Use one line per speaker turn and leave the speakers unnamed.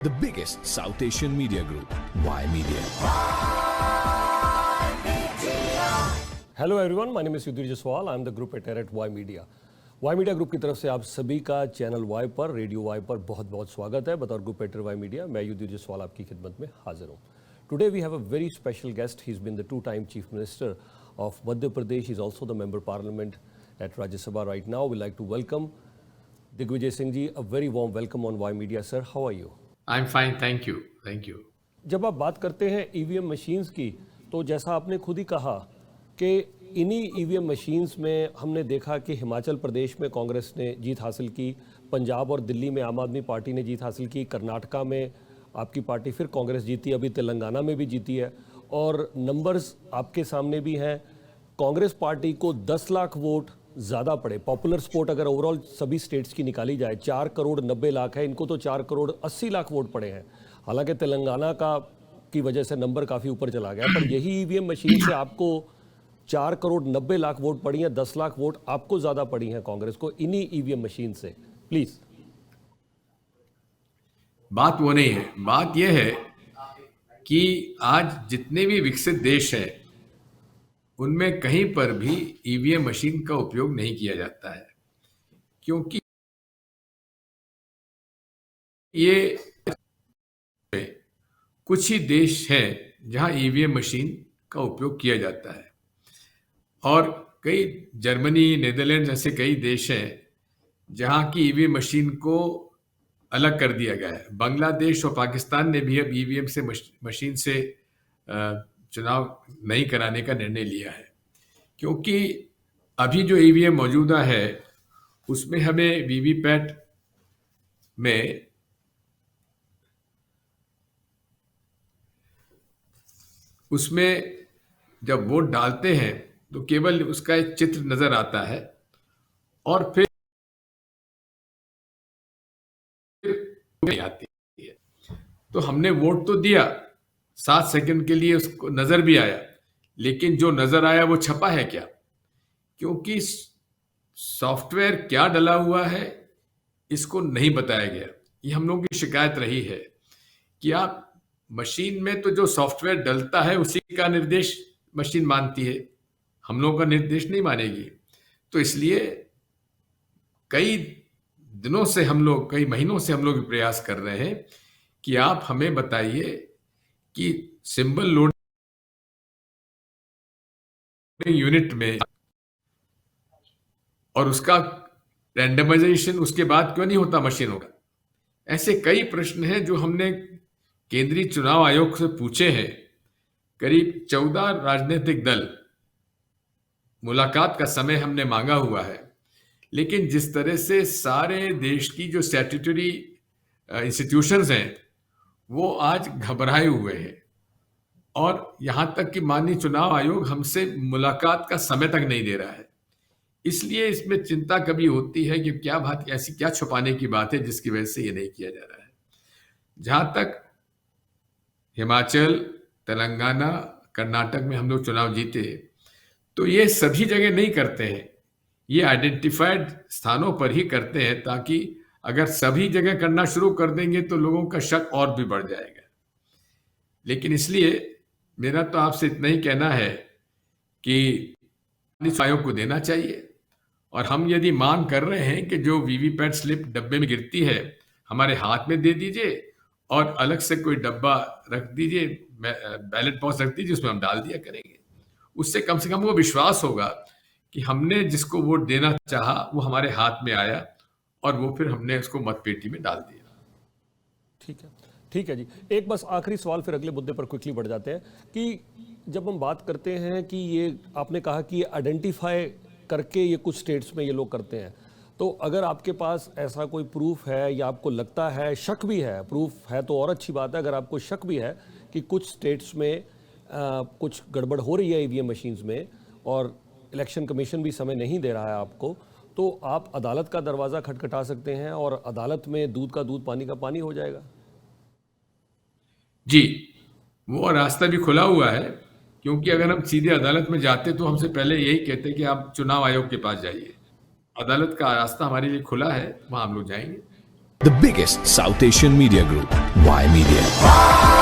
The biggest South Asian media group, Y Media.
Hello everyone, my name is Yudhir Jaswal. I am the group editor at Y media. Y media group की तरफ से आप सभी का channel Y पर, radio Y पर बहुत बहुत स्वागत है। बतौर ग्रुप एडिटर वाई मीडिया मैं युधिर जसवाल आपकी खिदमत में हाजिर हूँ। Today we have a very special guest. He is been the 2-time chief minister of Madhya Pradesh. He is also the member parliament at Rajya Sabha right now. We like to welcome Digvijaya Singh ji. A very warm welcome on Y media sir. How are you?
I am fine, thank you, thank you.
जब आप बात करते हैं EVM machines की, तो जैसा आपने खुद ही कहा कि इन्हीं ईवीएम मशीन्स में हमने देखा कि हिमाचल प्रदेश में कांग्रेस ने जीत हासिल की, पंजाब और दिल्ली में आम आदमी पार्टी ने जीत हासिल की, कर्नाटका में आपकी पार्टी फिर कांग्रेस जीती, अभी तेलंगाना में भी जीती है। और नंबर्स आपके सामने भी हैं। कांग्रेस पार्टी को 10 लाख वोट ज़्यादा पड़े। पॉपुलर सपोर्ट अगर ओवरऑल सभी स्टेट्स की निकाली जाए 4 करोड़ 90 लाख है, इनको तो 4 करोड़ 80 लाख वोट पड़े हैं। हालांकि तेलंगाना की वजह से नंबर काफ़ी ऊपर चला गया, पर यही ईवीएम मशीन से आपको 4 करोड़ 90 लाख वोट पड़ी हैं, 10 लाख वोट आपको ज़्यादा पड़ी हैं कांग्रेस को इन्हीं ईवीएम मशीन से। प्लीज़।
बात वो नहीं है, बात यह है कि आज जितने भी विकसित देश हैं उनमें कहीं पर भी ईवीएम मशीन का उपयोग नहीं किया जाता है, क्योंकि ये कुछ ही देश हैं जहां ईवीएम मशीन का उपयोग किया जाता है। और कई जर्मनी, नीदरलैंड जैसे कई देश हैं जहां की ईवीएम मशीन को अलग कर दिया गया है। बांग्लादेश और पाकिस्तान ने भी अब ईवीएम से मशीन से चुनाव नहीं कराने का निर्णय लिया है, क्योंकि अभी जो ईवीएम मौजूदा है उसमें हमें वीवीपैट में उसमें जब वोट डालते हैं तो केवल उसका एक चित्र नजर आता है और फिर नहीं आती है। तो हमने वोट तो दिया, 7 सेकंड के लिए उसको नजर भी आया, लेकिन जो नजर आया वो छपा है क्या? क्योंकि सॉफ्टवेयर क्या डला हुआ है इसको नहीं बताया गया। ये हम लोगों की शिकायत रही है कि आप मशीन में तो जो सॉफ्टवेयर डलता है उसी का निर्देश मशीन मानती है, हम लोगों का निर्देश नहीं मानेगी। तो इसलिए कई दिनों से हम लोग, कई महीनों से हम लोग प्रयास कर रहे हैं कि आप हमें बताइए कि सिंबल लोडिंग यूनिट में और उसका रैंडमाइजेशन उसके बाद क्यों नहीं होता मशीनों का। ऐसे कई प्रश्न हैं जो हमने केंद्रीय चुनाव आयोग से पूछे हैं। करीब 14 राजनीतिक दल मुलाकात का समय हमने मांगा हुआ है, लेकिन जिस तरह से सारे देश की जो स्टैट्यूटरी इंस्टीट्यूशंस हैं वो आज घबराए हुए हैं, और यहां तक कि माननीय चुनाव आयोग हमसे मुलाकात का समय तक नहीं दे रहा है। इसलिए इसमें चिंता कभी होती है कि क्या बात, ऐसी क्या छुपाने की बात है जिसकी वजह से ये नहीं किया जा रहा है। जहां तक हिमाचल, तेलंगाना, कर्नाटक में हम लोग चुनाव जीते, तो ये सभी जगह नहीं करते हैं, ये आइडेंटिफाइड स्थानों पर ही करते हैं, ताकि अगर सभी जगह करना शुरू कर देंगे तो लोगों का शक और भी बढ़ जाएगा। लेकिन इसलिए मेरा तो आपसे इतना ही कहना है कि आयोग को देना चाहिए, और हम यदि मांग कर रहे हैं कि जो वीवीपैट स्लिप डब्बे में गिरती है हमारे हाथ में दे दीजिए, और अलग से कोई डब्बा रख दीजिए, बैलेट बॉक्स रख दीजिए, उसमें हम डाल दिया करेंगे। उससे कम से कम वो विश्वास होगा कि हमने जिसको वोट देना चाहा वो हमारे हाथ में आया, और वो फिर हमने उसको मतपेटी में डाल दिया।
ठीक है, ठीक है जी। एक बस आखिरी सवाल, फिर अगले मुद्दे पर क्विकली बढ़ जाते हैं कि जब हम बात करते हैं कि ये आपने कहा कि ये आइडेंटिफाई करके ये कुछ स्टेट्स में ये लोग करते हैं, तो अगर आपके पास ऐसा कोई प्रूफ है या आपको लगता है, शक भी है, प्रूफ है तो और अच्छी बात है, अगर आपको शक भी है कि कुछ स्टेट्स में कुछ गड़बड़ हो रही है ईवीएम मशीन्स में और इलेक्शन कमीशन भी समय नहीं दे रहा है आपको, तो आप अदालत का दरवाज़ा खटखटा सकते हैं और अदालत में दूध का दूध, पानी का पानी हो जाएगा।
जी, वो रास्ता भी खुला हुआ है, क्योंकि अगर हम सीधे अदालत में जाते तो हमसे पहले यही कहते कि आप चुनाव आयोग के पास जाइए। अदालत का रास्ता हमारे लिए खुला है, वहां हम लोग जाएंगे।
The biggest South Asian media group, Y Media.